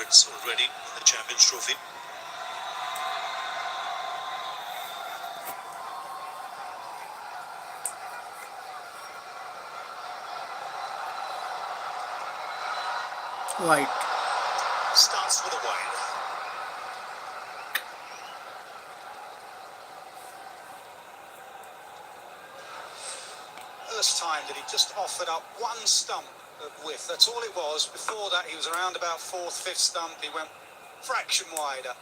favourites already in the Champions Trophy. White. Starts with a wide. First time that he just offered up one stump of width. That's all it was. Before that, he was around about fourth, fifth stump. He went fraction wider.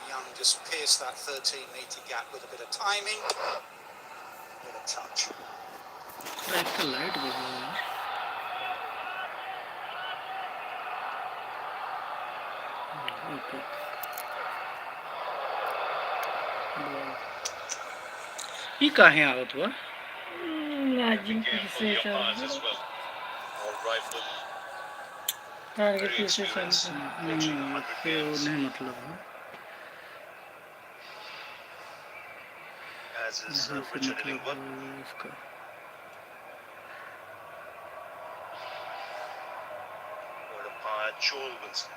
Young just pierced that 13-metre gap with a bit of timing, a bit of touch. Like the light was okay. ये कहाँ आवत हुआ? नाजिम से चल target से चल नहीं मतलब As is Richard Illingworth. Or umpire Joel Wilson.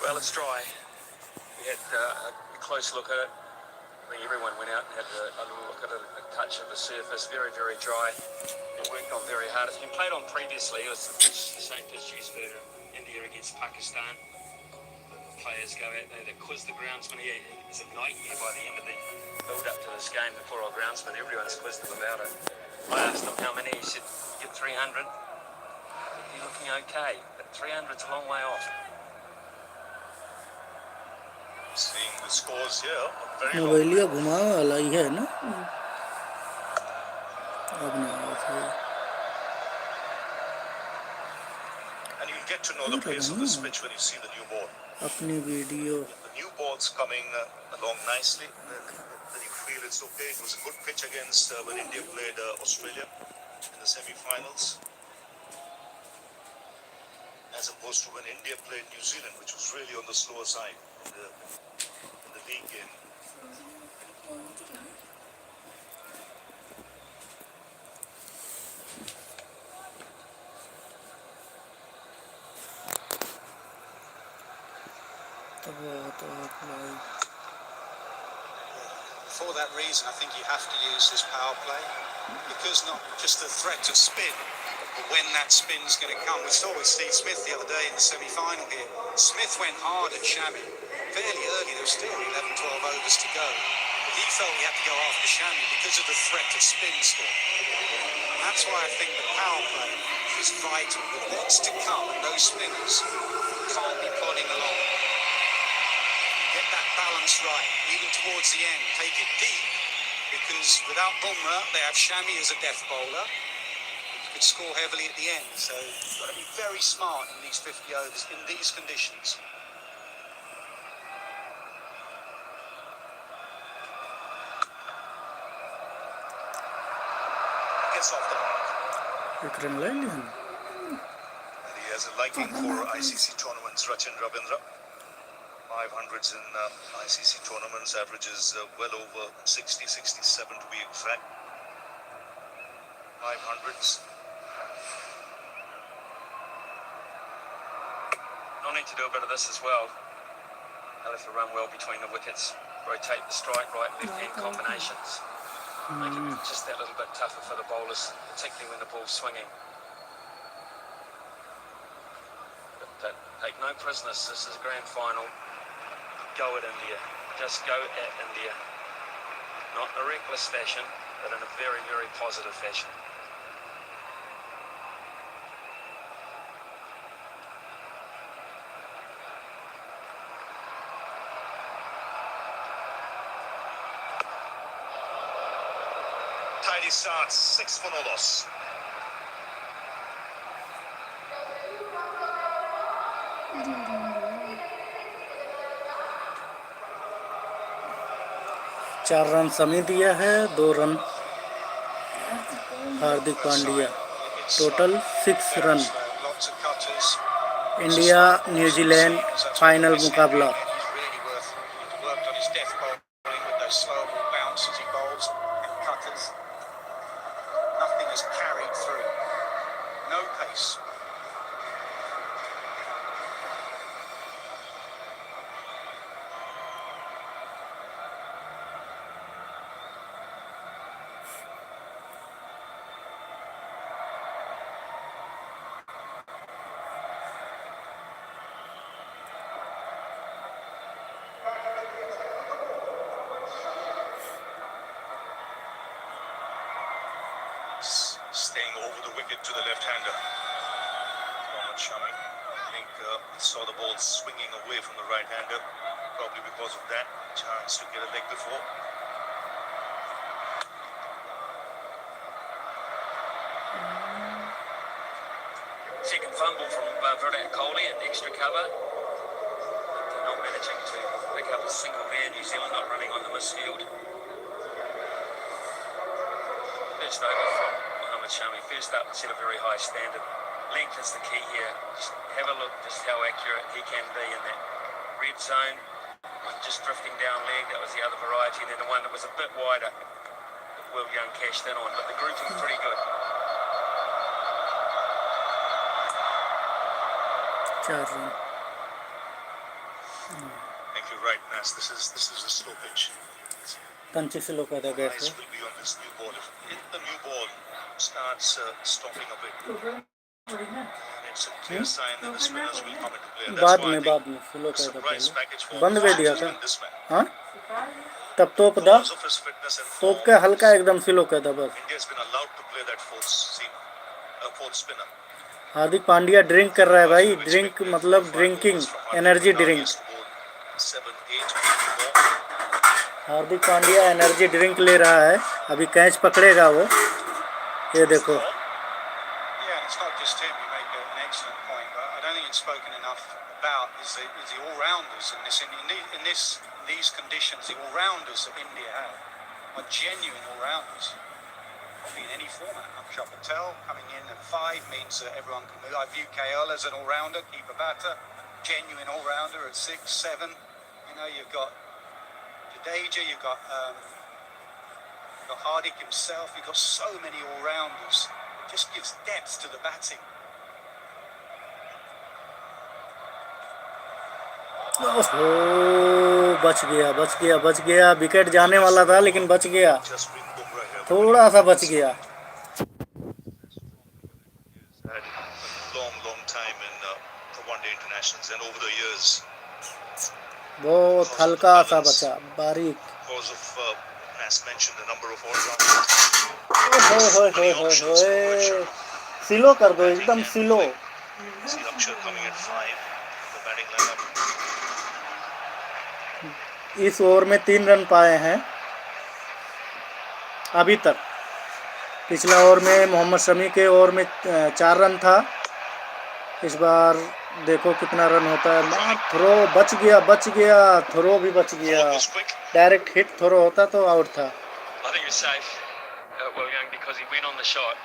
Well, it's dry. We had a close look at it. I think everyone went out and had a little look at it, a touch of the surface. Very, very dry. It worked on very hard. It's been played on previously. It was the same pitch used for India against Pakistan. The players go out there to quiz the groundsman. It's a nightmare by the end of the build-up to this game. The poor old groundsman, everyone's quizzed him about it. I asked him how many. He said, get 300. You're looking okay, but 300's a long way off. Seeing the scores here, very मोबाइलिया घुमा वाला ही है ना अब नहीं and you'll get to know the pace of this pitch when you see the new ball. अपनी video The new ball's coming along nicely. Then you feel it's okay. It was a good pitch against when India played Australia in the semi-finals, as opposed to when India played New Zealand, which was really on the slower side in the league game. For that reason, I think you have to use this power play, because not just the threat of spin, but when that spin's going to come. We saw with Steve Smith the other day in the semi-final here. Smith went hard at Shami fairly early. There was still 11, 12 overs to go. But he felt he had to go after Shami because of the threat of spin still. And that's why I think the power play is vital. With what's to come, and those spinners can't be plodding along. Get that balance right, even towards the end. Take it deep, because without Bumrah, they have Shami as a death bowler. You could score heavily at the end. So you've got to be very smart in these 50 overs, in these conditions. Gets off the mark. And he has a liking for ICC tournaments, Rachin Ravindra. 500s in ICC tournaments, averages well over 60, 67 to be exact. 500s. No need to do a bit of this as well. They'll have to run well between the wickets, rotate the strike, right, left hand combinations. Make it just that little bit tougher for the bowlers, particularly when the ball's swinging. But take no prisoners. This is a grand final. Go at India. Just go at India. Not in a reckless fashion, but in a very, very positive fashion. Tidy start, 6 for no loss. चार run Shami दिया है 2 run Hardik Pandya total 6 run India New Zealand final मुकाबला staying over the wicket to the left-hander. Mohammad Shami, I think saw the ball swinging away from the right-hander, probably because of that chance to get a leg before. Second fumble from Virat Kohli at extra cover. Not managing to pick up a single there. New Zealand not running on the misfield. First over from Mohammad Shami. First up, set a very high standard. Length is the key here. Just have a look just how accurate he can be in that red zone. One just drifting down leg, that was the other variety. And then the one that was a bit wider that Will Young cashed in on. But the grouping's pretty good. 4 run. Thank you, right, Nas. This is a slow pitch. तंची से लोग कहता गए Eyes will be on this new ball. If the new ball starts stopping a bit, and it's a clear sign that the spinners will come into play. And that's why I think बाद में slow a कहता surprise पहले package for बंद कर दिया था. in this match. हाँ तब तोप दा Because of his fitness and तोप form, के हल्का एकदम स्लो कहता बस. India's been allowed to play that fourth spinner. Hardik Pandya drink कर रहा है भाई. ड्रिंक मतलब drinking energy drink. Hardik Pandya energy drink ले रहा है. अभी कैच पकड़ेगा वो. ये देखो. Yeah, it's not just him. You make an excellent point, but I don't think it's spoken enough about is the all-rounders in these conditions. The all-rounders that India have are genuine all-rounders. Probably in any format. Akshay Patel coming in at 5 means that everyone can move. I view KL as an all-rounder, keeper batter, genuine all-rounder at 6, 7. You know, you've got Jadeja, you've got Hardik himself. You've got so many all-rounders. It just gives depth to the batting. ओहो बच गया. Wicket जाने वाला था लेकिन बच गया. थोड़ा सा बच गया. Long time in the one-day internationals and over the years. बहुत हल्का सा बचा. बारीक. Because of, as mentioned, the number of all-rounders. Slow कर दो एकदम slow. See Akshay coming at 5. The batting lineup. इस ओवर में 3 रन पाए हैं अभी तक. पिछला ओवर में मोहम्मद शमी के ओवर में 4 रन था. इस बार देखो कितना रन होता है. मार थ्रो बच गया. थ्रो भी बच गया. डायरेक्ट हिट थ्रो होता तो आउट था. I think he was safe, Will Young, because he went on the shot.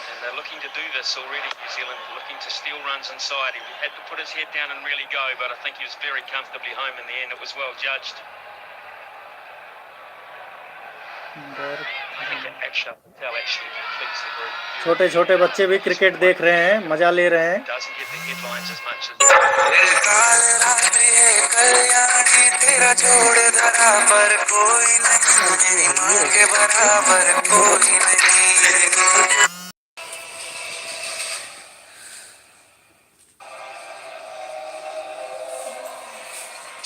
And they're looking to do this already, New Zealand, looking to steal runs inside. He had to put his head down and really go, but I think he was very comfortably home in the end. It was well judged. I think Akshay Patel actually completes the group. छोटे छोटे बच्चे भी cricket देख रहे हैं, मजा ले रहे हैं. Doesn't get the headlines as much as तेरा छोड़ धरा पर कोई नहीं, मां के बराबर कोई नहीं.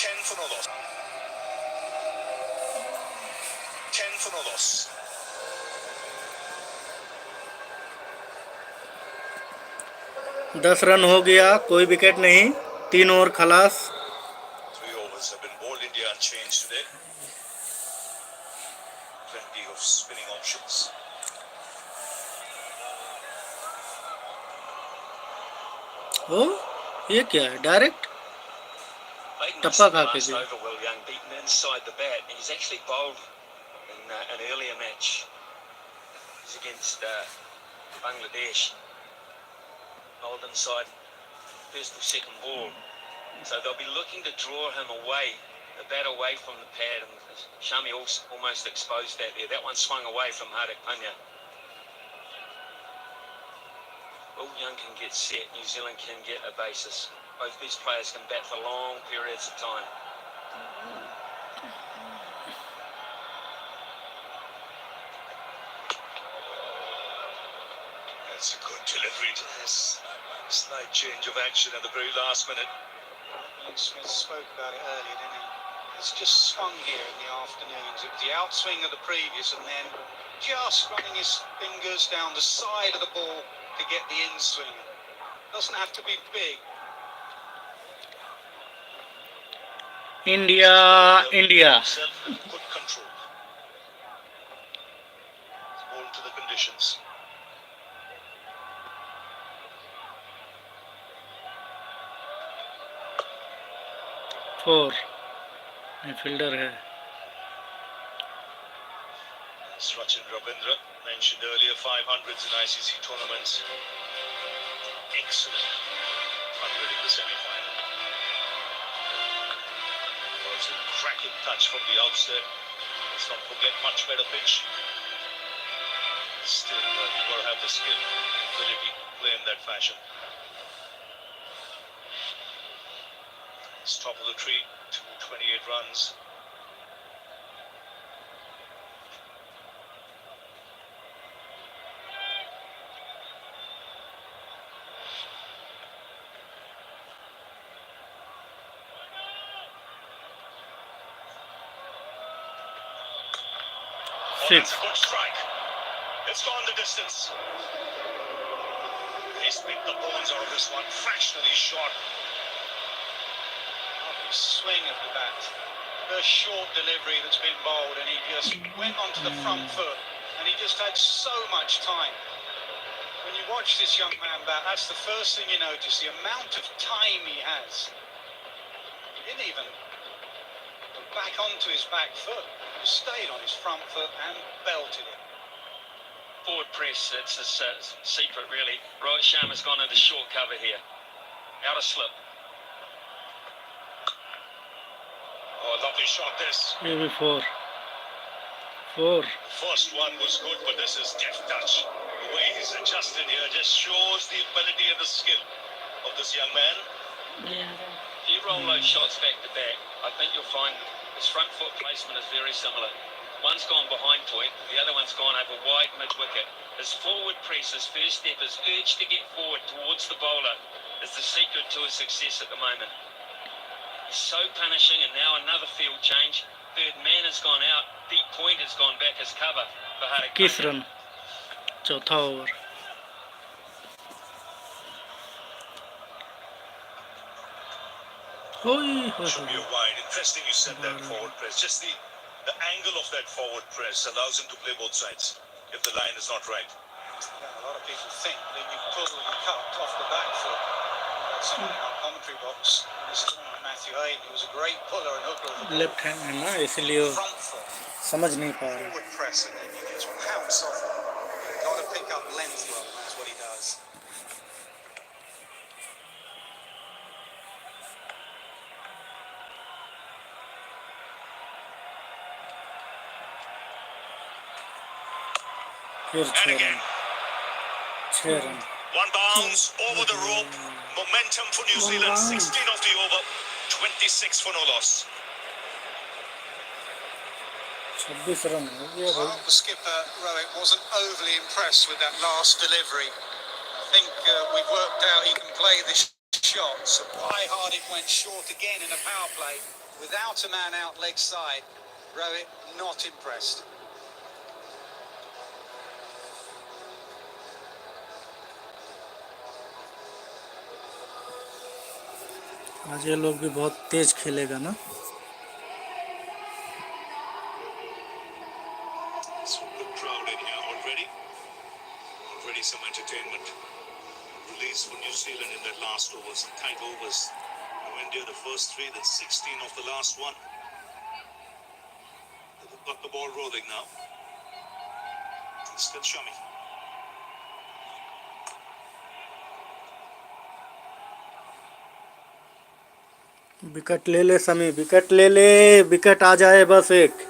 10 for no loss. 10 for no loss. दस रन हो गया. कोई विकेट नहीं. 3 ओवर खलास. 3 overs have been bowled. India unchanged today. Plenty of spinning options. ओ ये क्या है? डायरेक्ट टप्पा खा के गया. over Will Young, beaten inside the bat. And he's actually bowled in an earlier match. He's against Bangladesh. Bowled inside first or second ball. So they'll be looking to draw him away, the bat away from the pad. And Shami almost exposed that there. That one swung away from Hardik Pandya. Will Young can get set. New Zealand can get a basis. Both these players can bat for long periods of time. That's a good delivery to this. Slight change of action at the very last minute. Smith spoke about it earlier, didn't he? It's just swung here in the afternoons. It was the outswing of the previous and then just running his fingers down the side of the ball to get the in swing. Doesn't have to be big. India. Himself with good control. It's all to the conditions. Four fielder है Sachin Ravindra mentioned earlier 500s in ICC tournaments. Excellent 100 in the semi-final. Was a cracking touch from the outset. Let's not forget much better pitch. Still, you've got to have the skill, ability to play in that fashion. It's top of the tree, 228 runs. Oh, that's a good strike. It's gone the distance. He's picked the bones out of this one, fractionally short. Lovely swing of the bat. A short delivery that's been bowled, and he just went onto the front foot, and he just had so much time. When you watch this young man bat, that's the first thing you notice, the amount of time he has. He didn't even go back onto his back foot. He stayed on his front foot and belted it. Forward press, it's a secret really. Rohit Sharma's gone into short cover here. Out of slip. Oh, lovely shot this. ये भी four The first one was good, but this is deft touch. The way he's adjusted here just shows the ability and the skill of this young man. Yeah. If you roll those shots back to back, I think you'll find his front foot placement is very similar. One's gone behind point, the other one's gone over wide mid-wicket. His forward press, his first step, his urge to get forward towards the bowler is the secret to his success at the moment. He's so punishing, and now another field change. Third man has gone out, deep point has gone back as cover for Hardik. 21 run चौथा over Should be a wide. Interesting you said that forward press. Just the angle of that forward press allows him to play both sides if the line is not right. Yeah, a lot of people think that you pull and you cut off the back foot. That's someone in our commentary box. This is Matthew Hain. He was a great puller and hooker of the ball. Left hand है ना इसलिए Front foot, समझ नहीं पा रहे forward press, and then you just pounce off it. You've got to pick up length well, and that's what he does. फिर And again, 6 run one bounce over the rope. Momentum for New Zealand. 16 of the over. 26 for no loss. 26 run हो गया भाई Well, the skipper, Rohit, wasn't overly impressed with that last delivery. I think we've worked out he can play this shot. So why hard it went short again in a power play without a man out leg side. Rohit, not impressed. आज ये लोग भी बहुत तेज खेलेगा ना It's a good crowd in here already. Already some entertainment. Release for New Zealand in that last over. Some tight overs. Now India the first 3, then 16 of the last one. They've got the ball rolling now. It's still Shami. Wicket ले समी wicket ले wicket आ जाए बस एक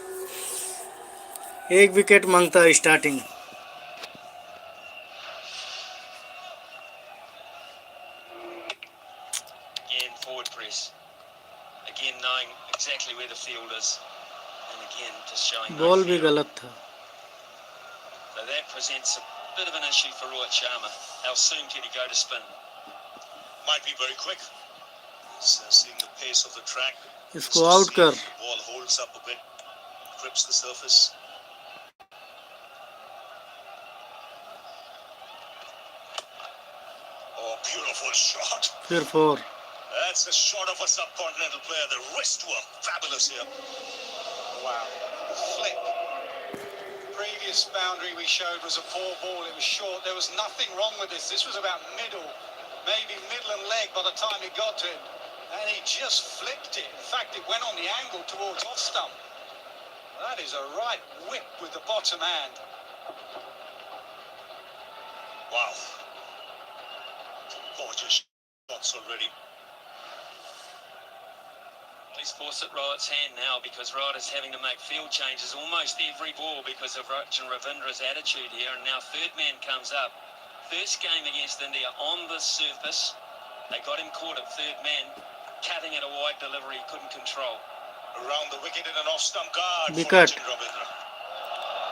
wicket मांगता है starting Again, forward press. Again, knowing exactly where the field is. And again, just showing no ball भी fear. गलत था So that presents a bit of an issue for Rohit Sharma. How soon can he go to spin? Might be very quick. He's seeing the pace of the track. इसको Just to out see कर if the ball holds up a bit, grips the surface. Beautiful shot. फिर 4. That's a shot of a subcontinental player. The wrist work, fabulous here. Wow. The flip. Previous boundary we showed was a 4 ball. It was short. There was nothing wrong with this. This was about middle, maybe middle and leg by the time it got to him. And he just flipped it. In fact, it went on the angle towards off stump. That is a right whip with the bottom hand. Wow. Gorgeous shots already. He's forced it Rohit's hand now because Rohit is having to make field changes almost every ball because of Rachin Ravindra's attitude here. And now third man comes up. First game against India on this surface. They got him caught at third man, cutting at a wide delivery he couldn't control. Around the wicket in an off-stump guard for Wicket. Rachin Ravindra.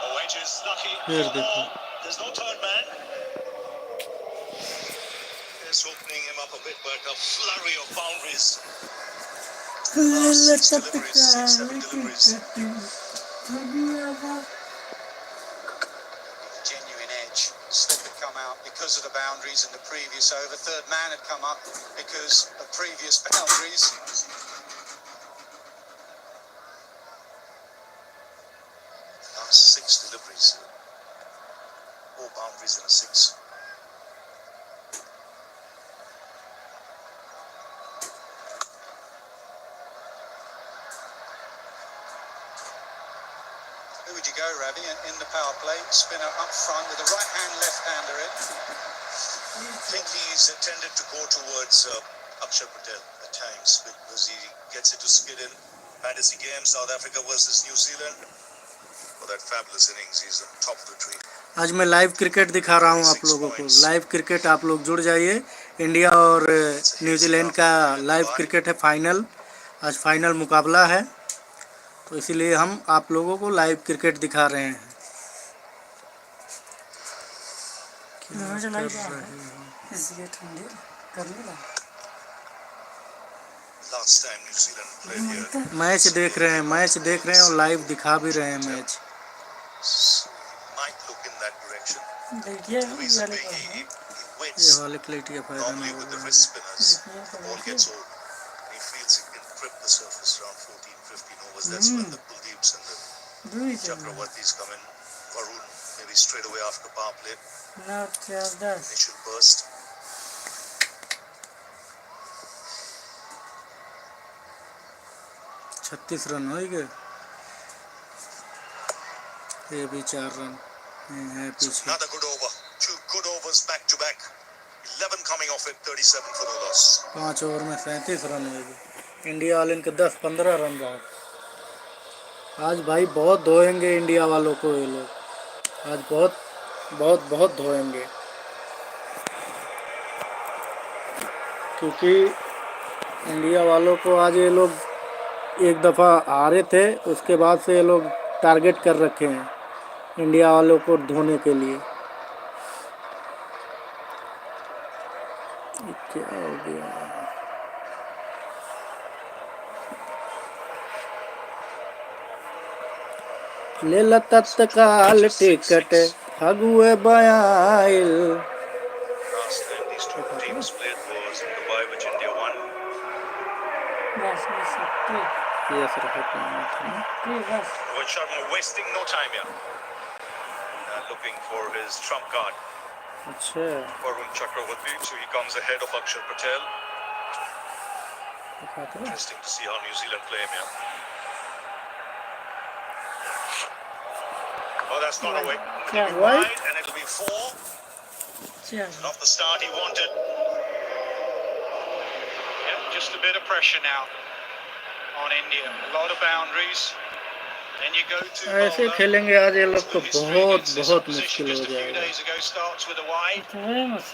Oh, edge is lucky. फिर Four देखो. more. There's no third man. Just opening him up a bit, but a flurry of boundaries. Last 6 deliveries, 6-7 deliveries. Genuine edge. Slip had come out because of the boundaries in the previous over. Third man had come up because of previous boundaries. Last 6 deliveries. 4 boundaries in a 6. Who would you go, Ravi, in the power play? Spinner up front with the right hand, left hander in. I think he's tended to go towards Akshar Patel at times because he gets it to skid in. Fantasy game, South Africa versus New Zealand. For that fabulous innings, he's on top of the tree. आज मैं live cricket दिखा रहा हूँ आप लोगों को. Live cricket आप लोग जुड़ जाइए. इंडिया और न्यूजीलैंड का लाइव क्रिकेट है फाइनल. आज फाइनल मुकाबला है, तो इसीलिए हम आप लोगों को लाइव क्रिकेट दिखा रहे हैं. क्या कर रहे हो? इसलिए ठंडी करने लगा. Last time New Zealand played here. Match देख रहे हैं, मैच देख रहे हैं और लाइव दिखा भी रहे हैं match. Might look in that direction. देखिए The reason वाले being को he ये waits. वाले क्लेट का फायदा Normally नहीं with the होगा. wrist spinners, the ball gets old. And he feels he can grip the surface around 14-15 overs. That's when the Kuldeeps and the दूरी चल Chakravartis come in. Varun maybe straight away after power play. ना 4-10. Initial burst. 36 run हो गए. ये भी 4 run है So पीछे. another good over. 2 good overs back to back. 11 coming off it, 37 for no loss. 5 over में 37 रन हो गए. इंडिया वाले इनके 10-15 रन रहा. आज भाई बहुत धोएंगे इंडिया वालों को ये लोग. आज बहुत बहुत बहुत धोएंगे, क्योंकि इंडिया वालों को आज ये लोग एक दफ़ा हारे थे, उसके बाद से ये लोग टारगेट कर रखे हैं इंडिया वालों को धोने के लिए. ये क्या हो गया? ले ला तत्काल ticket फगुए बयाइल. Last time these two teams played was in Dubai, which India won. बस बस सकते ये असर होता है. बस Rohit Sharma wasting no time here. Looking for his trump card. अच्छा, Varun Chakravarti, so he comes ahead of Akshar Patel. दिखाते हैं. Interesting to see how New Zealand play him here. Oh, that's not away. Yeah, Wide, and it'll be 4. चल Not the start he wanted. Yeah, just a bit of pressure now on India. A lot of boundaries. Then you go to ऐसे bowler. खेलेंगे आज ये लोग तो History बहुत against this बहुत opposition मुश्किल हो just a few जाएगा. days ago starts with a wide. तुम्हारे मत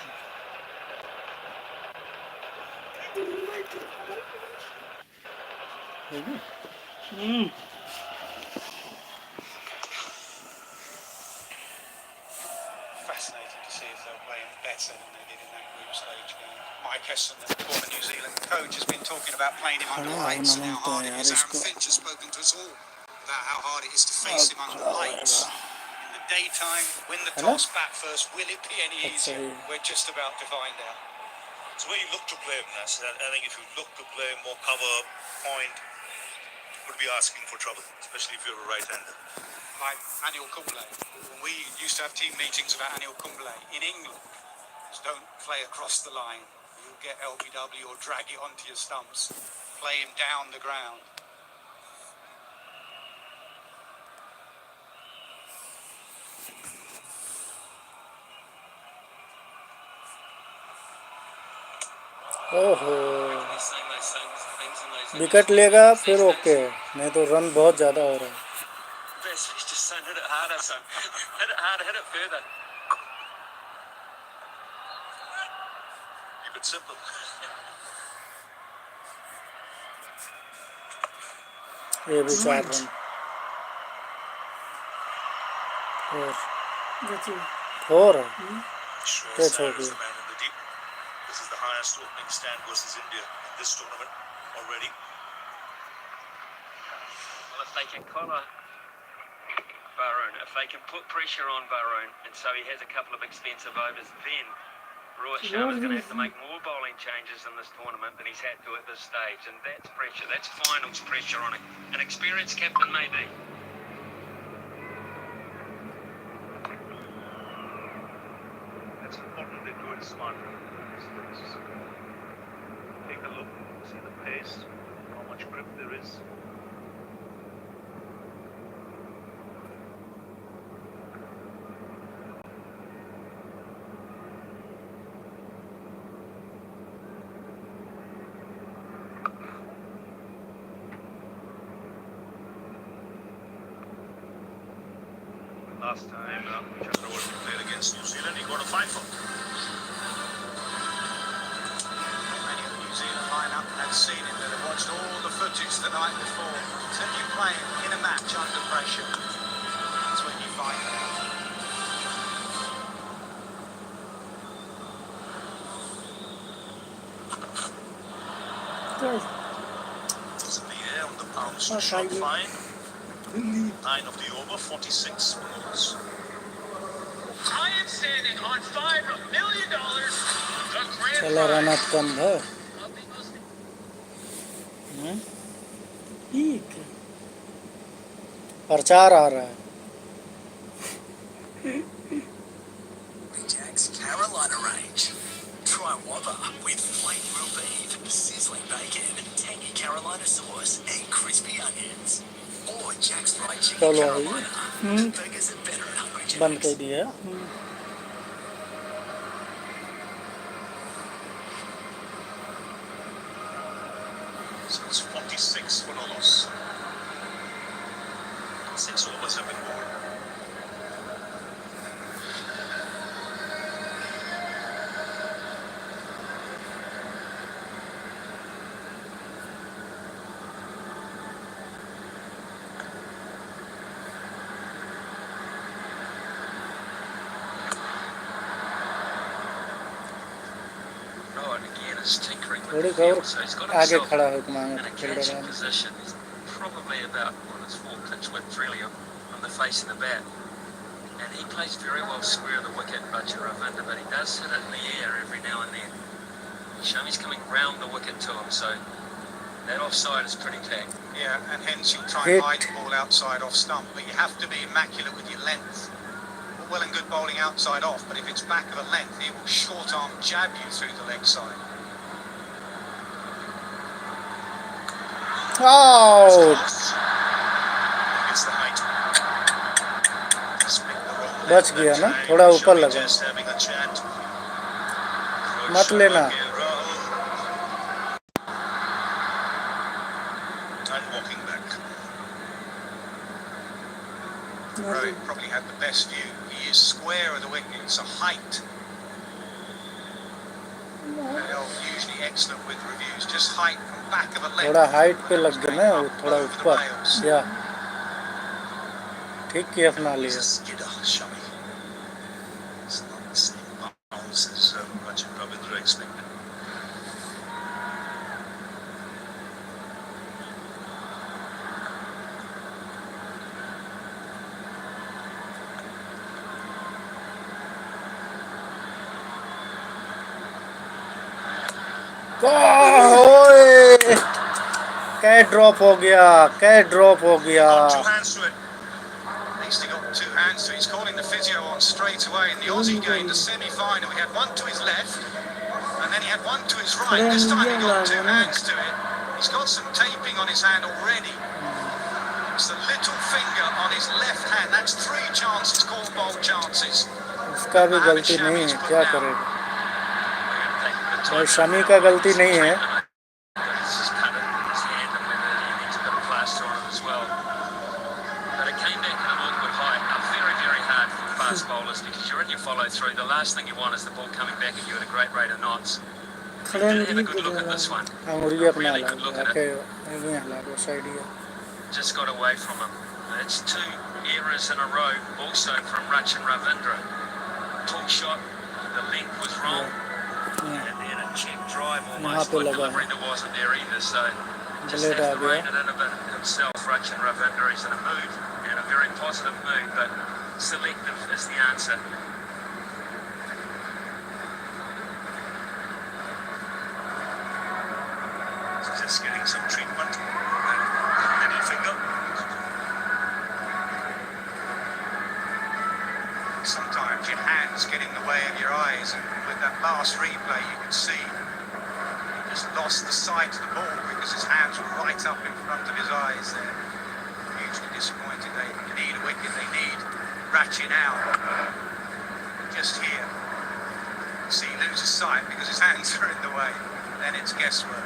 Fascinating to see if they'll play him better than they did in that group stage game. Mike Hesson, the former New Zealand coach, has been talking about playing him under खड़ा lights होना and how मांगता hard है it यार is. Aaron इसको. Finch has spoken to us all about how hard it is to face him under lights. In the daytime, win the Hello? toss, bat first. Will it be any अच्छा easier? ये. We're just about to find out. It's the way you look to play him, Nas. I think if you look to play more cover, point, would be asking for trouble, especially if you're a right-hander. Like Anil Kumble. When we used to have team meetings about Anil Kumble in England, just don't play across the line. You'll get LBW or drag it onto your stumps. Play him down the ground. ओहो, He's saying those things and those wicket लेगा फिर okay है, नहीं तो run बहुत ज़्यादा हो रहा है. Best, he's just saying hit it harder, son. Hit it harder, hit it further. Keep it simple. ये भी 4 रन और That's it. 4 है. Shreyas Catch Iyer हो is गया. the man in the deep. This is the highest opening stand versus India in this tournament already. Well, if they can collar Barone, if they can put pressure on Barone, and so he has a couple of expensive overs, then Rohit Sharma's going to have to make more bowling changes in this tournament than he's had to at this stage, and that's pressure. That's finals pressure on an experienced captain, maybe. It's important they do it smartly. Take a look, see the pace, how much grip there is. Last time Chakravarti played against New Zealand, he got a 5-4. Many of the New Zealand lineup had seen him, that have watched all the footage the night before. Until you play him in a match under pressure, that's when you find out. Good. Was in the air on the bounce, Oh, shot fine. fine. 9 of the over, 46 balls. I am standing on $5 million. The grand चला run out कम है. ठीक है. पर 4 आ रहा है. Jack's Carolina range. Try Whopper with flake grilled beef, sizzling bacon, tangy Carolina sauce, and crispy onions. Or Jack's fried chicken चलो भाई, Carolina. The burgers are better at Hungry बंद Jack's. कर दिया. So it's 46 for no loss. 6 overs have been bowled. Rowan again is tinkering with थोड़ी the field, और so he's got आगे himself खड़ा है मांग in a फील्डर catching है. position. He's probably about on his full pitch width, really, on the face of the bat. And he plays very well square of the wicket, Raja Ravinda, but he does hit it in the air every now and then. Shami's coming round the wicket to him, so that offside is pretty tagged. Yeah, and hence you try Hit. and hide the ball outside off stump, but you have to be immaculate with your length. Well and good bowling outside off, but if it's back of a length, he will short arm jab you through the leg side. Out. It's the height. Just picked the wrong leg बच that गया ना, time. थोड़ा ऊपर Shami लगा. just having a chat. मत लेना. And walking back. Rohit probably had the best view. He is square of the wicket. It's a height. They're usually excellent with reviews. Just height from back of a length. थोड़ा height पे लग गया ना, वो थोड़ा Over the ऊपर. rails. या ठीक किया अपना He's लिया. a skidder, Shami. It's not the same bounce as Rajat Ravindra expected. ओए कैच ड्रॉप हो गया, कैच ड्रॉप हो गया। Got two hands to it. At least he got two hands to it. He's calling the physio on straight away. And the Aussie gained a semi-final. He had one to his left, and then he had one to his right. This time he got two hands to it. He's got some taping on his hand already. It's the little finger on his left hand. That's 3 chances, called bowl chances. उसका भी गलती नहीं है, क्या करेगा भाई, शमी का गलती नहीं है। Fast bowlers, because you're in your follow through. The last thing you want is the ball coming back at you at a great rate of knots. Have a good look at this one. अंगुरिया अपना Really good look at it. Just got away from him. That's 2 errors in a row, also from Rachin Ravindra. Tall shot, the length was wrong, and then a cheap drive almost, but delivery that wasn't there either. So just has to rein it in a bit himself. Rachin Ravindra is in a mood, and a very positive mood, but selective is the answer. Just getting some treatment. Middle finger. Sometimes your hands get in the way of your eyes, and with that last replay you could see he just lost the sight of the ball because his hands were right up in front of his eyes there. Hugely disappointed. They need a wicket, they need Rachin out. Just here. See, he loses sight because his hands are in the way. Then it's guesswork.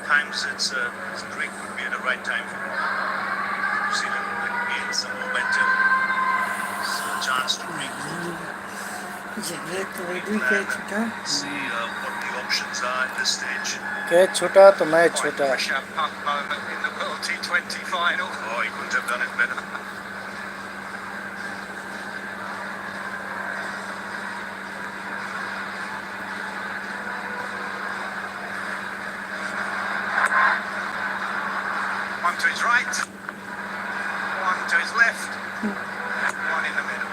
Times it's break would be at the right time for New Zealand to gain some momentum. It's a chance to regroup. ये तो भी catch था। See what the options are at this stage. Catch छूटा तो match Quite छूटा। fresh out punt moment in the World T20 final. Oh, he couldn't have done it better. One to his right, one to his left, one in the middle.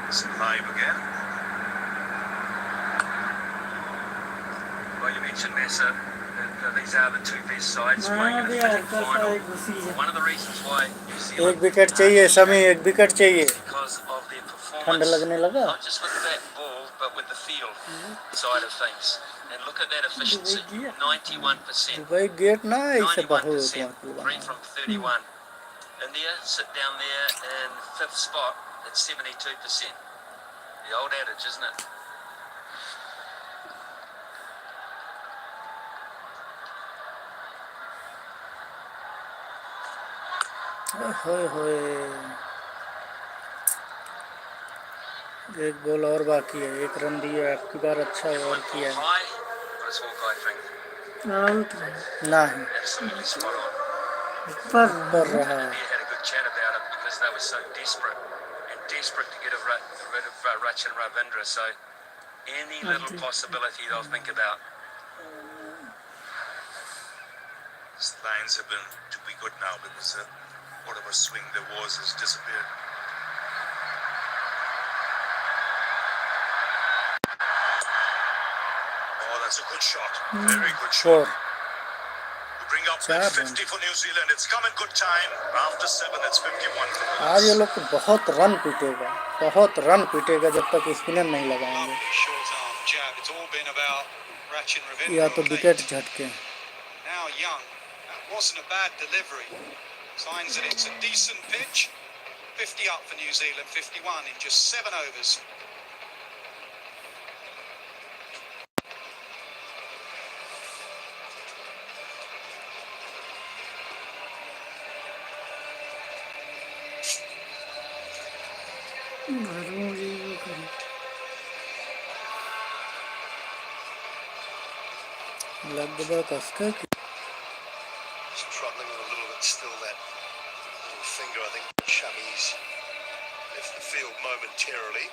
It's live again. Well, you mentioned Massa, these are the 2 best sides playing in the cricket final. One of the reasons why New Zealand एक wicket चाहिए शमी, एक wicket चाहिए। because of their ठंड performance, लगने लगा। not just with that ball, but with the field side of things. And look at that efficiency, 91%. Dubai gate ना ऐसे बहुत 91%, 3 from 31. India sit down there in 5th spot at 72%. The old adage, isn't it? होए होए, एक ball और बाकी है, 1 run दिया, आपकी बार अच्छा ओवर किया है। High, but it's walk, I think. Out नहीं, Absolutely spot on. पर कर रहा है। India had a good chat about it because they were so desperate to get rid of Rachin Ravindra. So any little possibility they'll think about. His lines have been to be good now because whatever swing there was has disappeared. Oh, that's a good shot. Very good shot. Four To bring up that 50 for New Zealand. It's come in good time. After 7, it's 51 for the आज ये लोग को बहुत run पीटेगा, बहुत run पीटेगा जब तक spinner नहीं लगाएंगे, Lovely short arm jab. It's all been about Rachin Ravindra. या तो of विकेट late. झटके। Now Young. That wasn't a bad delivery. Signs that it's a decent pitch. 50 up for New Zealand, 51 in just 7 overs. भरूं ये वो करूं लगभग कसका Struggling a little bit still, that little finger. I think Shami's left the field momentarily.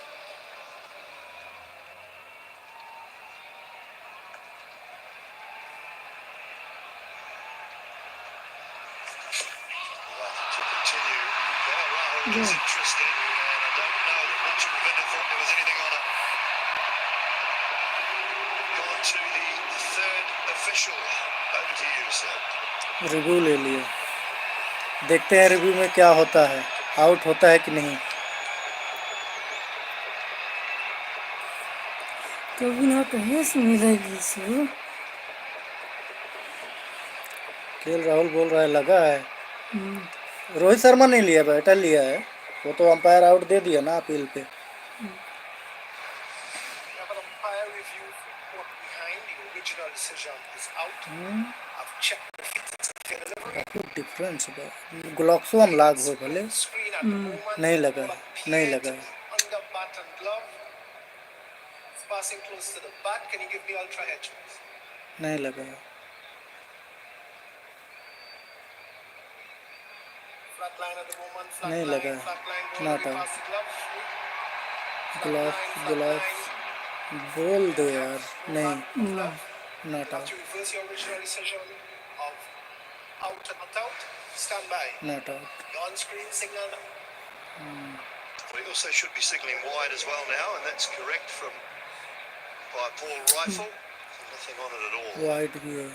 is interesting, and I don't know that Richard Bennett thought there was anything on it. Gone to the third official. Over to you, sir. Review ले लिए, देखते हैं review में क्या होता है, out होता है कि नहीं। कभी ना कहीं से मिलेगी सो। केएल राहुल बोल रहा है लगा है। रोहित शर्मा नहीं लिया, बैटर लिया है, वो तो अंपायर आउट दे दिया ना अपील पे। Have an umpire review report behind the original decision is out. I've checked the fitness of the delivery. काफी डिफरेंस है, ग्लॉक्सो हम लाग हो भले, Screen at the moment. नहीं लगा है, नहीं Appeared लगा है, under bat and glove. It's passing close to the bat. Can you give me ultra edge, please? नहीं लगा है। Flat line at the moment. Flat नहीं line. लगा है, Flat line. Going not past out. the glove. Flat Glocks line. Flat Glocks line. बोल दे यार, नहीं, Glove. Not Have out, to reverse your original decision of out and not out. Stand by. Not out. The on-screen signal now. We also should be signalling wide as well now, and that's correct from by Paul Rifle. Nothing on it at all. Wide भी है।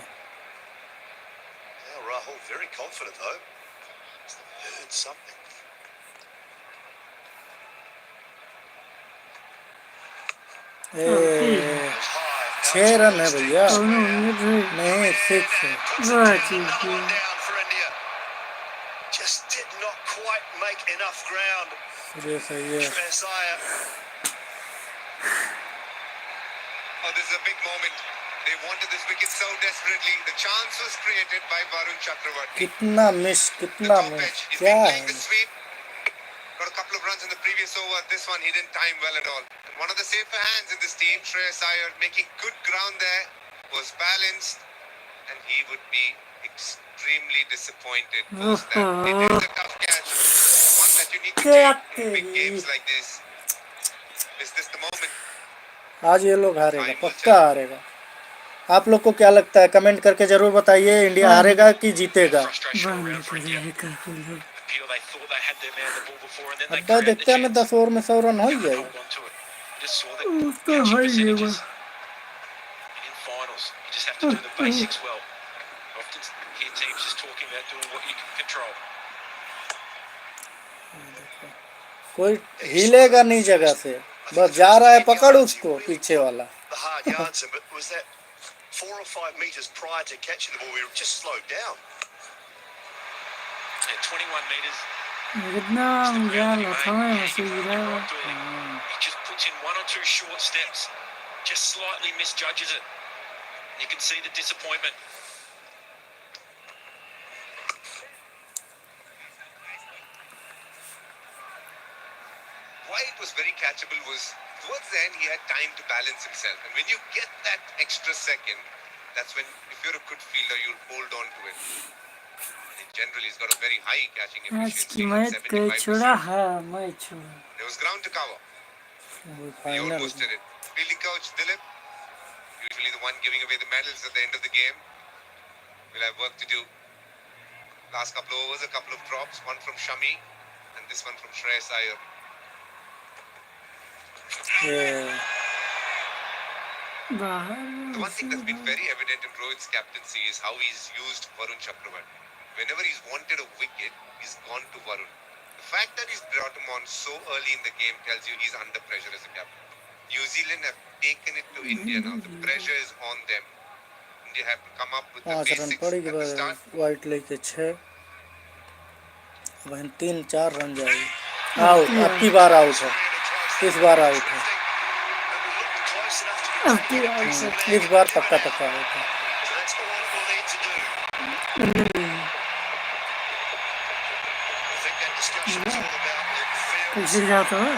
Now Rahul very confident though. Heard something. ए, Goes high. 6 run है भैया, दोनों minute है। नहीं 6 है। वाह जी Another one down for India. Just did not quite make enough ground. ये सही है। Shreyas Iyer. Oh, this is a big moment. They wanted this wicket so desperately. The chance was created by Varun Chakravarti. कितना miss, The कितना top miss, edge. He's क्या been है? playing the sweep. Got a couple of runs in the previous over. This one he didn't time well at all. And one of the safer hands in this team, Shreyas Iyer, making good ground there, was balanced, and he would be extremely disappointed post that. It is a tough catch, one that you need to take in big games like this. Is this the moment? आज ये लोग हारेगा, पक्का हारेगा। आप लोग को क्या लगता है, कमेंट करके जरूर बताइए, इंडिया हारेगा कि जीतेगा। Frustration बांध around for India. करेगा काफी लोग। Feel they thought they had their man the ball before, and then they अब create देखते the हैं ना, chance. 10 ओवर में 100 रन हो ही Couldn't जाएगा। hold on to it. Just saw the वो तो catching है ही है percentages. बस। In finals, you just have to do the basics well. Often hear teams just talking about doing what you can control. कोई हिलेगा नहीं जगह से, बस जा रहा है, पकड़ उसको पीछे वाला। The hard yards, but was that 4 or 5 meters prior to catching the ball? We were just slowed down. At 21 metres, कितना जाल था मैं मसूद रहा। he just puts in 1 or 2 short steps, just slightly misjudges it. You can see the disappointment. Why it was very catchable was towards the end he had time to balance himself, and when you get that extra second, that's when, if you're a good fielder, you'll hold on to it. In general, he's got a very high catching आज efficiency, की like match के 75%. छोड़ा है, मैं छोड़ा। There was ground to cover. He final almost did it. Fielding coach Dilip, usually the one giving away the medals at the end of the game, will have work to do. Last couple of overs, a couple of drops, one from Shami, and this one from Shreyas Iyer. बाहर The one thing that's been very evident in Rohit's captaincy is how he's used Varun Chakravarti. Whenever he's wanted a wicket, he's gone to Varun. The fact that he's brought him on so early in the game tells you he's under pressure as a captain. New Zealand have taken it to India now. The pressure is on them. India have to come up with the 5 run basics पड़ी at the start. White लेके 6, वहीं 3-4 run जाएगी। Out, अब की बार out है, इस बार out है, अब की आउट है। इस बार पक्का पक्का आउट है। कैसे जाता है?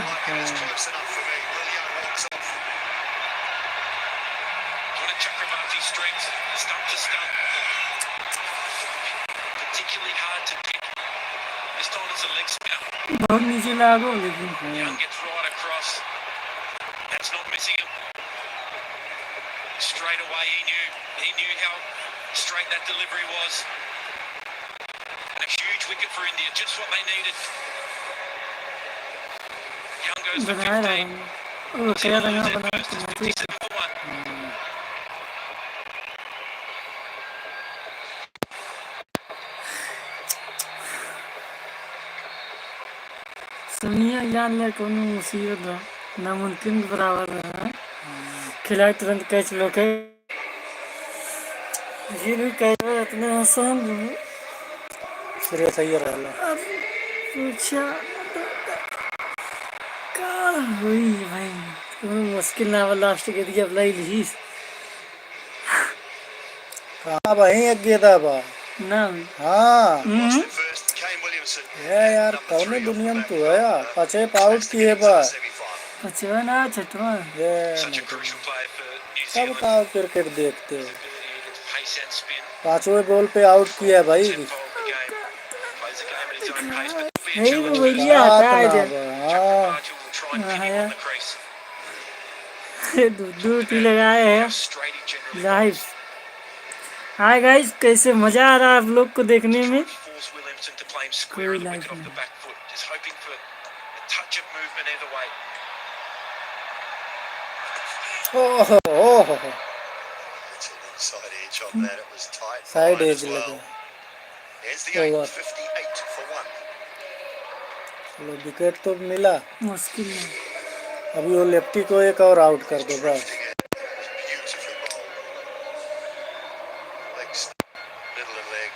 One of Chakravarti's strengths, stump to stump. Particularly hard to pick. This time it's a leg spinner. बहुत नीचे लागो लेकिन Young gets right across. That's not missing him. Straight away he knew how straight that delivery was. And a huge wicket for India, just what they needed. goes for बनाया था 15. वो Does he क्या lose रंगा it बना first? It's 57 for 1. सुनिया जान ले कौन मुसीबत है नामुमकिन के बराबर है खिलाड़ी तुरंत कैच लोके ये भी कैच में इतने आसान है श्रेय सही रहला पूछा का हुई भाई तुम मुश्किल ना वाला लास्ट के दिया अप्लाई लीस कहाँ भाई एक गेदा बा ना हुई हाँ Lost it first. Kane Williamson. ये यार Number कौन 3 off दुनिया the में back तू of है यार goal. पचे आउट That's the किए Kings बा in the semi-final. पचवा ना छठवा ये Such a नहीं crucial player for New कब Zealand. का क्रिकेट देखते हो His ability against pace and spin. पांचवें बॉल पे आउट किया भाई Tempo of the game. Plays the game at his own pace, but there'll be a नहीं वो challenge बढ़िया first. आता बात है ना जो बा हाँ Chakravarti will try and pin him हाँ on the crease. दूध टी लगाए How हैं straight he generally live bowls. Hi guys कैसे मजा आ रहा है आप लोग को देखने Try में and force Williamson to play him square कोई on the life wicket off the नहीं back foot. Just hoping for a touch of movement either way. Oh oh It's a long side edge on that. It was tight side line edge as लगे well. There's the over 8, 58 for 1. चलो wicket तो मिला मुश्किल नहीं अभी वो lefty को एक और आउट कर दो बस Drifting it. Beautifully bowled. Leg middle and leg.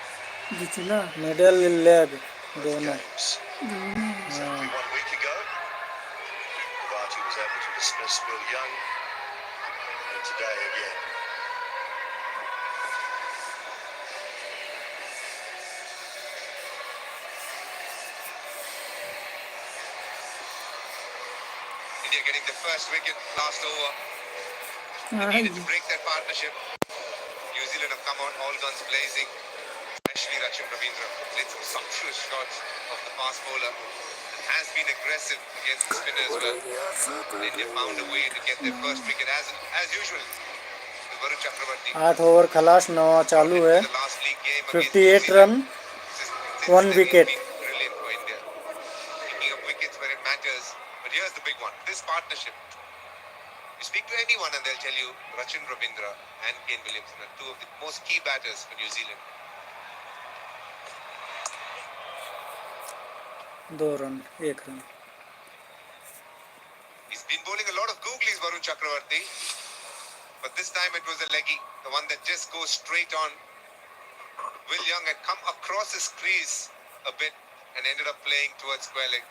जिचला मिडल लेग Both दोनों games. दोनों Exactly 1 week ago. Varty was able to dismiss Will Young. And today again. India getting the first wicket last over. They I needed to break that partnership. New Zealand have come out all guns blazing, especially Rachin Ravindra. Played some sumptuous shots of the fast bowler and has been aggressive against the spinner as well. And India found a way to get their first wicket as usual. With Varun Chakravarti. 8 over खलास 9 चालू है The last league game against 58 New run Zealand. Since 1 then, wicket he's been brilliant for India. Picking up wickets where it matters. But here's the big one. This partnership. You speak to anyone and they'll tell you Rachin Ravindra and Kane Williamson are two of the most key batters for New Zealand. 2 run 1 run He's been bowling a lot of googlies, Varun Chakravarti. But this time it was a leggy, the one that just goes straight on. Will Young had come across his crease a bit and ended up playing towards square leg.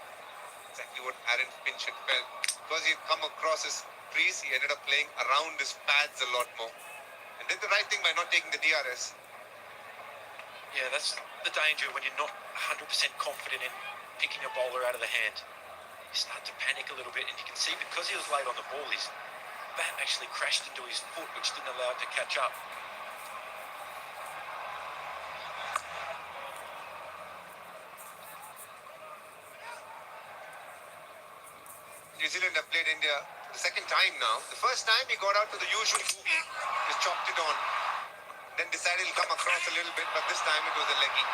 Exactly what Aaron Finch had felt. Because he had come across his crease, he ended up playing around his pads a lot more. And did the right thing by not taking the DRS. Yeah, that's the danger when you're not 100% confident in picking a bowler out of the hand. You start to panic a little bit, and you can see because he was late on the ball, his bat actually crashed into his foot, which didn't allow it to catch up. New Zealand have played India for the second time now. The first time he got out to the usual googly, just chopped it on, then decided he'll come across a little bit, but this time it was a leggy.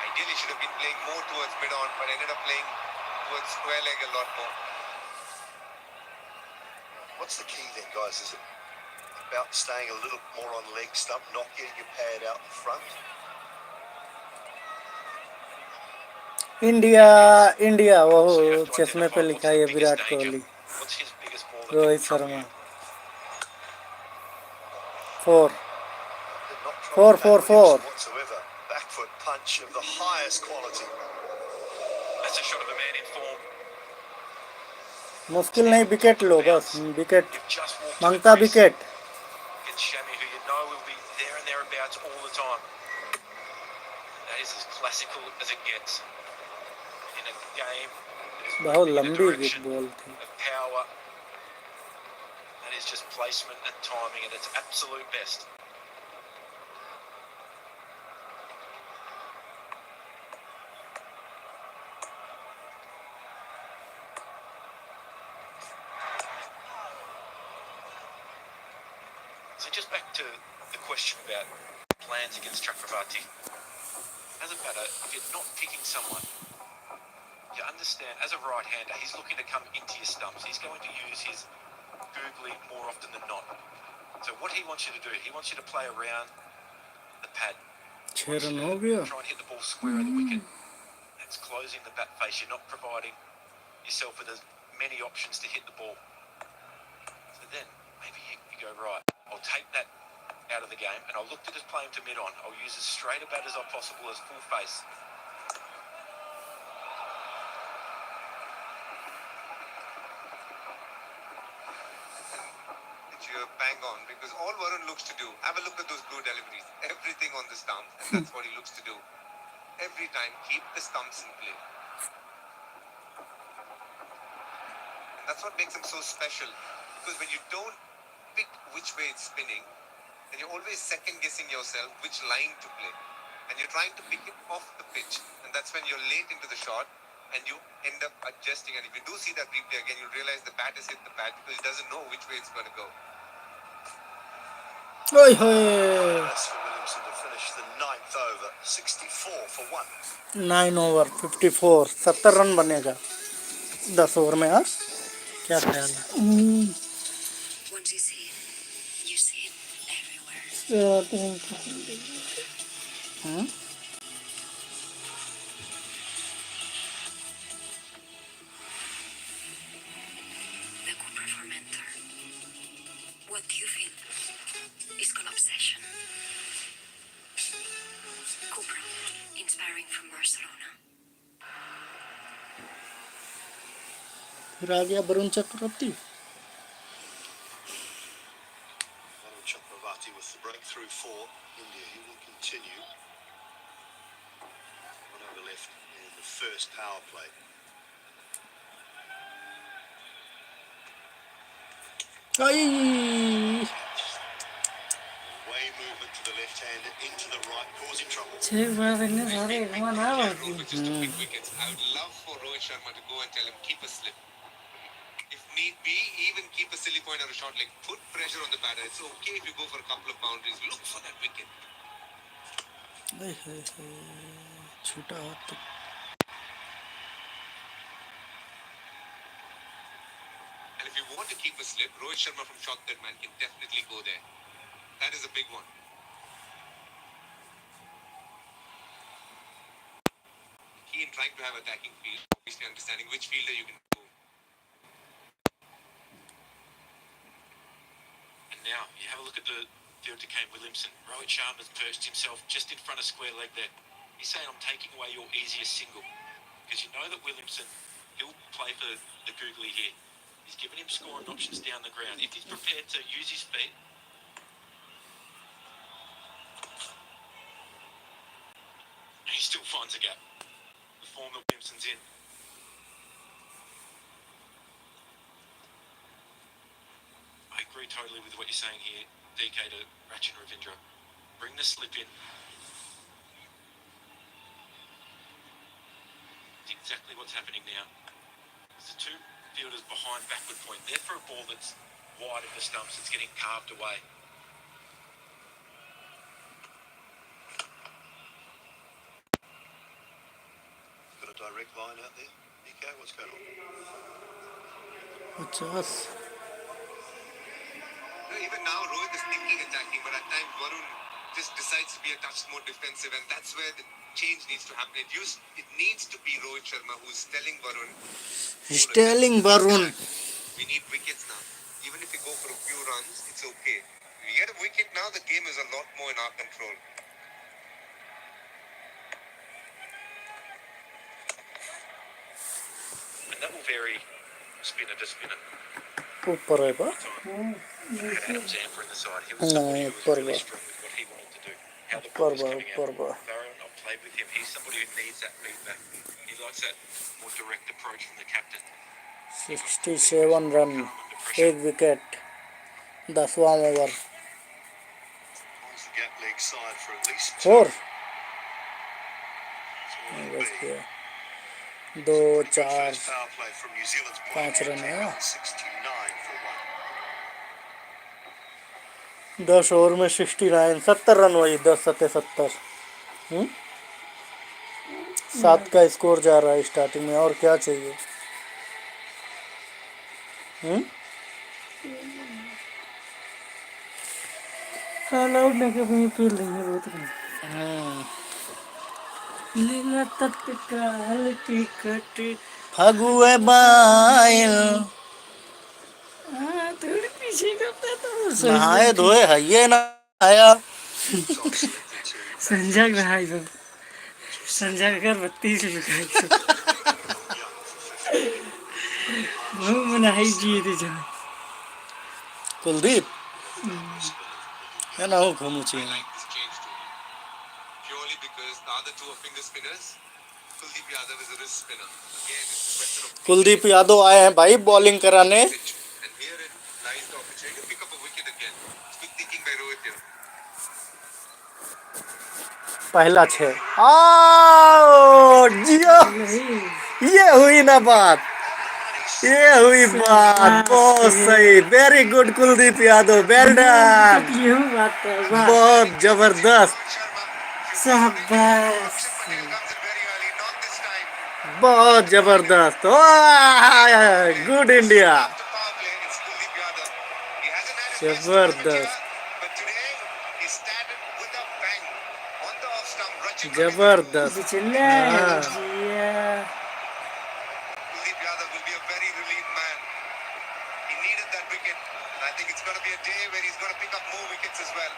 Ideally should have been playing more towards mid-on, but ended up playing towards square leg a lot more. What's the key then, guys? Is it about staying a little more on leg stump, not getting your pad out in front? India India वो So you have to चश्मे identify पे what's लिखा the है biggest Virat danger, Kohli what's his biggest ball that Rohit can trouble Sharma you. 4 Did not trouble 4 Pat 4 4 Williamson whatsoever. Back foot punch of the highest quality. That's a shot of a man in form. मुश्किल नहीं wicket लो बस wicket You've just walked to the मांगता crease wicket against Shami, who you know will be there and thereabouts all the time. That is as classical as it gets in a game that is बहुत moving in a लंबी direction ball थी of power. That is just placement and timing at its absolute best. So just back to the question about plans against Chakravarti. As a batter, if you're not picking someone, you understand, as a right-hander, he's looking to come into your stumps. He's going to use his googly more often than not. So what he wants you to do, he wants you to play around the pad. He 6 wants you run to हो गया. try and hit the ball square of the wicket. That's closing the bat face. You're not providing yourself with as many options to hit the ball. So then maybe you go, right, I'll take that out of the game and I'll look to just play him to mid-on. I'll use as straight a bat as possible, as full face. You're bang on, because all Varun looks to do, have a look at those blue deliveries, everything on the stump, and that's what he looks to do. Every time, keep the stumps in play. And that's what makes him so special, because when you don't pick which way it's spinning, then you're always second guessing yourself which line to play. And you're trying to pick it off the pitch, and that's when you're late into the shot, and you end up adjusting. And if you do see that replay again, you'll realize the bat has hit the pad because he doesn't know which way it's going to go. ओए होए. That's for Williamson to finish the 9th over, 64 for 1. 9 over 54, 70 run बनेगा 10 over में. हाँ, क्या ख्याल है? Once you see it, you see it everywhere. हाँ? The Cooper for mentor. What do you feel? It's called obsession. Cooper, inspiring from Barcelona. फिर आ गया Varun Chakravarthy. Varun Chakravarti with the breakthrough for India. He will continue. One over left in the first power play. I. Way movement to the left hand into the right, causing trouble. 6 बाद इतने सारे घुमा ना Just to pick wickets. I would love for Rohit Sharma to go and tell him, keep a slip. If need be, even keep a silly point or a short leg. Put pressure on the batter. It's okay if you go for a couple of boundaries. Look for that wicket. छूटा हाथ तो. And if you want to keep a slip, Rohit Sharma from Shot That Man can definitely go there. That is a big one. Key in trying to have attacking field, obviously understanding which fielder you can go. And now you have a look at the field to Kane Williamson. Rohit Sharma's perched himself just in front of square leg there. He's saying, I'm taking away your easiest single. Because you know that Williamson, he'll play for the googly here. He's given him scoring options down the ground. If he's prepared to use his feet, he still finds a gap. The form that Williamson's in. I agree totally with what you're saying here, DK to Rachin Ravindra. Bring the slip in. It's exactly what's happening now. There's the two fielders behind backward point. They're for a ball that's wide of the stumps. It's getting carved away. Got a direct line out there. DK, what's going on? 50. Even now, Rohit is thinking attacking, but at times Varun just decides to be a touch more defensive, and that's where the change needs to happen. It needs to be Rohit Sharma who's telling Varun. He's telling Varun. We need wickets now. Even if we go for a few runs, it's okay. If we get a wicket now, the game is a lot more in our control. And that will vary spinner to spinner. ऊपर है पा. Adam Zampa in the side. He was somebody who was really strong with what he wanted to do. How the ball was coming out. Varun, I've played with him. He's somebody who needs that feedback. He likes that more direct approach from the captain. 67 run, 1 wicket, 10वां over. Holds the gap leg side for at least 2. 4. Big. 2 First 4 power play from New Zealand's point. 5 run है. 69 for 1. 10 over में 69, 70 run वही 10 सत्ते 70. 7 का score जा रहा है starting में, और क्या चाहिए। ऑल आउट नहीं कर पाए, फील नहीं बहुत नहीं। लीला तत्काल टिकट फगुए बायल थोड़ी पीछे करता तो नहाए धोए है ये ना आया। संजय रहा सब संजय कर 32 रुपये वो बनाई जी थी जब कुलदीप है ना, वो घूमू चाहिए। this change too. Purely because the other two are finger spinners. Kuldeep Yadav is a wrist spinner. Again, it's a question of Kuldeep Yadav आए हैं भाई बॉलिंग कराने। pitch. And here it lies the opportunity to pick up a wicket again. It's quick thinking by Rohit here. पहला 6 आओ जियो, ये हुई ना बात, ये हुई बात, बहुत सही, very good Kuldeep Yadav, well done, ये बात है वाह बहुत जबरदस्त, शाबाश Patel comes in very early, not this time. बहुत जबरदस्त, good India, Off the power play, it's Kuldeep Yadav. He hasn't had his best tournament जबरदस्त, here, but today he started with a bang. On the off stump, Rachin जबरदस्त, बिचले हाँ। जिया Kuldeep Yadav will be a very relieved man. He needed that wicket. And I think it's going to be a day where he's going to pick up more wickets as well.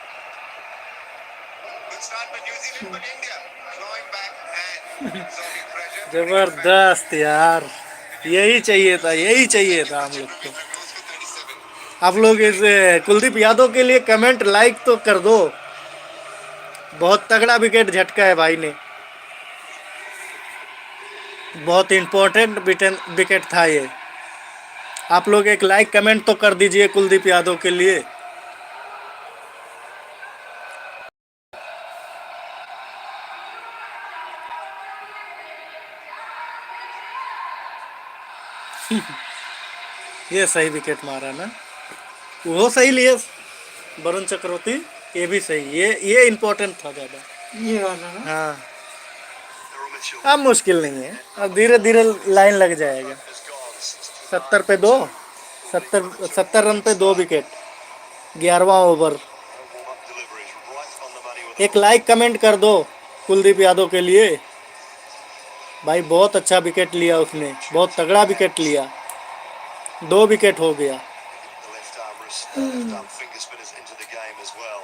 Good start by New Zealand, but India clawing back and absorbing pressure. जबरदस्त यार, यही चाहिए था, यही चाहिए था हम लोग को। Goes for 37. आप लोग इस कुलदीप यादव के लिए कमेंट लाइक तो कर दो, बहुत तगड़ा विकेट झटका है भाई ने, बहुत इम्पोर्टेंट विकेट था ये। आप लोग एक लाइक कमेंट तो कर दीजिए कुलदीप यादव के लिए। ये सही विकेट मारा ना, वो सही लिए वरुण चक्रवर्ती, ये भी सही, ये इम्पोर्टेंट था ज़्यादा। ये वाला ना हाँ अब मुश्किल नहीं है, अब धीरे धीरे लाइन लग जाएगा। 70 पे 2, 70 रन पे 2 विकेट, 11वां ओवर। एक लाइक कमेंट कर दो कुलदीप यादव के लिए भाई, बहुत अच्छा विकेट लिया उसने, बहुत तगड़ा विकेट लिया, 2 विकेट हो गया। The left arm finger spinners into the game as well.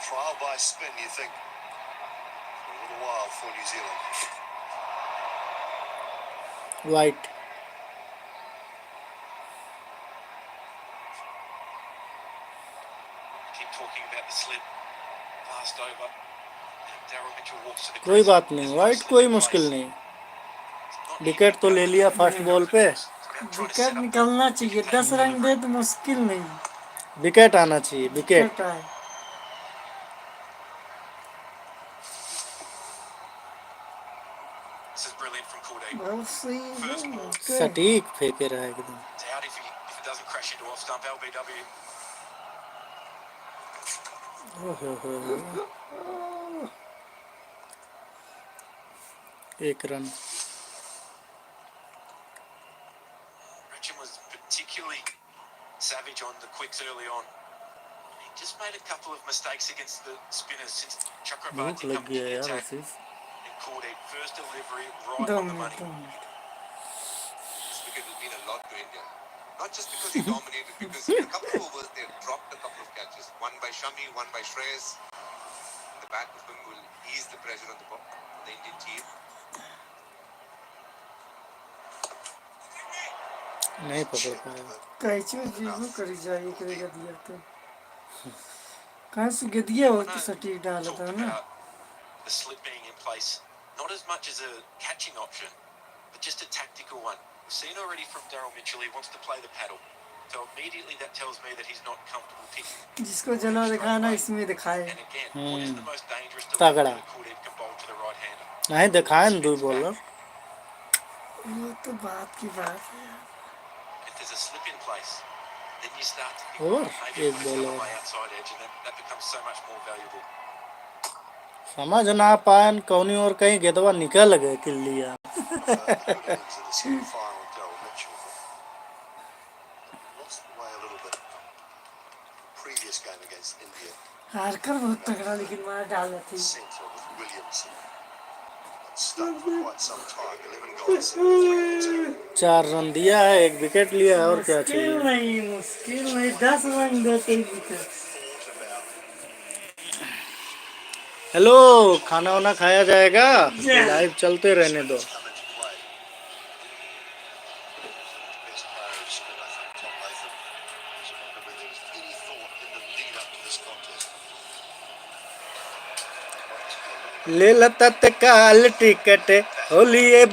Trial by spin, you think, for a little while for New Zealand. White Keep talking about the slip. Fast over. And Daryl Mitchell walks to the कोई crease. बात नहीं, There's no white slip कोई in मुश्किल place. नहीं, It's not wicket तो ले लिया first ball पे, It's about trying to wicket set up निकलना चाहिए, 10 रन दे तो मुश्किल नहीं, विकेट आना चाहिए, विकेट। विकेट आए। This is brilliant from Kuldeep. बहुत सही है, ओके। सटीक फेंके रहा है एकदम। It's out if it doesn't crash into off stump LBW. एक run, Richard was particularly savage on the quicks early on. He just made a couple of mistakes against the spinners since भूख Chakrabarti लग come गया to the यार attack. Asif. And Kuldeep first delivery right 2 on the minute money. This wicket will mean a lot to India. Not just because he dominated, because in a couple of overs they dropped a couple of catches. One by Shami, one by Shreyas. The back of him will ease the pressure on the Indian team. नहीं पकड़ पाया, कैसे zero करी जाए करेगा दिया तो कहाँ से गदिया हो तो सटीक डाला था Talked ना। about the slip being in place, not as much as a catching option, but just a tactical one. We've seen already from Daryl Mitchell, he wants to play the paddle. So immediately that tells me that he's not comfortable picking. जिसको जना दिखाना इसमें दिखाए। And again, what is the most dangerous तगड़ा। delivery that Kuldeep can bowl to the right-hander? नहीं दिखाए न 2 bowler. वो तो बात की बात है यार। If there's a slip in place, then you start to think, और maybe एक put it बॉल on और, my outside edge, and that becomes so much more valuable. समझ ना पान कौनी और कहीं गेदवा निकल गए किल्लिया। into the semi-final goal, Mitchell lost the way a little bit. Previous game against India, हार कर बहुत तगड़ा लेकिन मार डाला थी। centre with Williamson. Got stuck for quite some time. 11 goals, 3-2. 4 run दिया है, 1 विकेट लिया है, और क्या मुश्किल चाहिए। नहीं 10 रन देते ही विकेट। Thought about हेलो, खाना वाना खाया जाएगा, लाइव चलते रहने दो। come into play. Best player of spin, I think, Tom Latham. So I wonder whether there was any thought in the lead up to this contest. ले लता तत्काल ticket Holi